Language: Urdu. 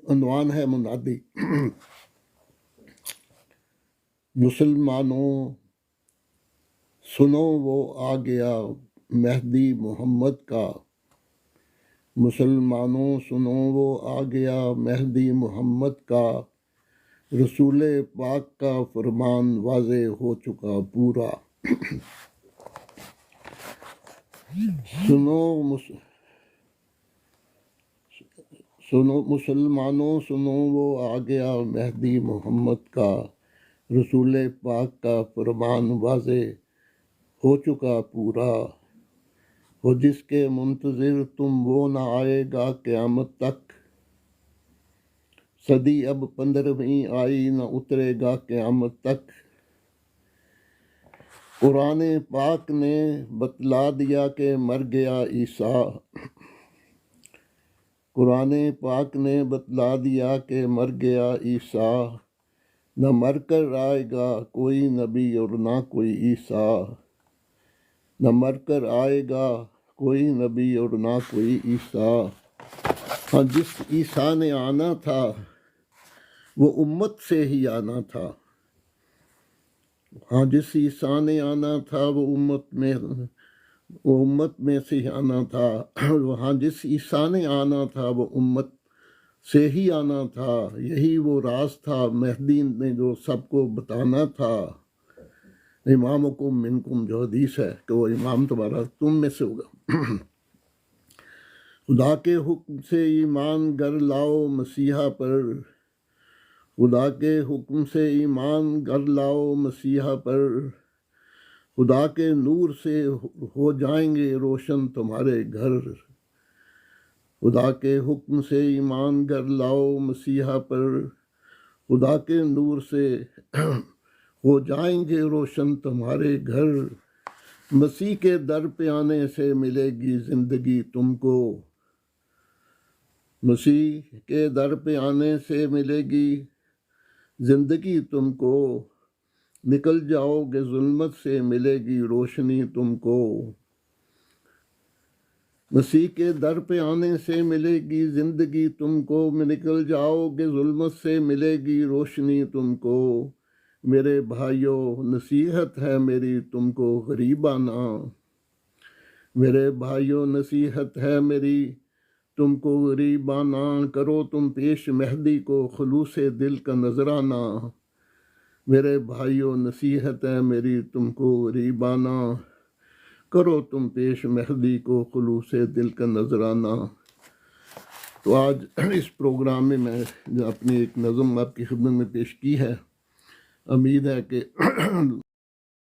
عنوان ہے منادی۔ مسلمانوں سنو وہ آ گیا مہدی محمد کا، مسلمانوں سنو وہ آ گیا مہدی محمد کا، رسول پاک کا فرمان واضح ہو چکا پورا۔ سنو مسلمانوں سنو وہ آ گیا مہدی محمد کا، رسول پاک کا فرمان واضح ہو چکا پورا۔ ہو جس کے منتظر تم وہ نہ آئے گا قیامت تک، صدی اب 15ویں آئی نہ اترے گا قیامت تک۔ قرآن پاک نے بتلا دیا کہ مر گیا عیسیٰ، قرآن پاک نے بتلا دیا کہ مر گیا عیسیٰ، نہ مر کر آئے گا کوئی نبی اور نہ کوئی عیسیٰ، نہ مر کر آئے گا کوئی نبی اور نہ کوئی عیسیٰ۔ ہاں جس عیسیٰ نے آنا تھا وہ امت سے ہی آنا تھا، ہاں جس عیسیٰ نے آنا تھا وہ امت میں سے ہی آنا تھا، ہاں جس عیسیٰ نے آنا تھا وہ امت سے ہی آنا تھا۔ یہی وہ راز تھا مہدی نے جو سب کو بتانا تھا۔ امامکم منکم جو حدیث ہے کہ وہ امام تمہارا تم میں سے ہوگا۔ خدا کے حکم سے ایمان گر لاؤ مسیحا پر، خدا کے حکم سے ایمان گر لاؤ مسیحا پر، خدا کے نور سے ہو جائیں گے روشن تمہارے گھر۔ خدا کے حکم سے ایمان گر لاؤ مسیحا پر، خدا کے نور سے ہو جائیں گے روشن تمہارے گھر۔ مسیح کے در پہ آنے سے ملے گی زندگی تم کو، مسیح کے در پہ آنے سے ملے گی زندگی تم کو، نکل جاؤ گے ظلمت سے ملے گی روشنی تم کو۔ مسیح کے در پہ آنے سے ملے گی زندگی تم کو، نکل جاؤ گے ظلمت سے ملے گی روشنی تم کو۔ میرے بھائیوں نصیحت ہے میری تم کو غریبانہ، میرے بھائیوں نصیحت ہے میری تم کو غریبانہ، کرو تم پیش مہدی کو خلوص دل کا نذرانہ۔ میرے بھائیوں نصیحت ہے میری تم کو غریبانہ، کرو تم پیش مہدی کو خلوص دل کا نذرانہ۔ تو آج اس پروگرام میں اپنی ایک نظم آپ کی خدمت میں پیش کی ہے۔ امید ہے کہ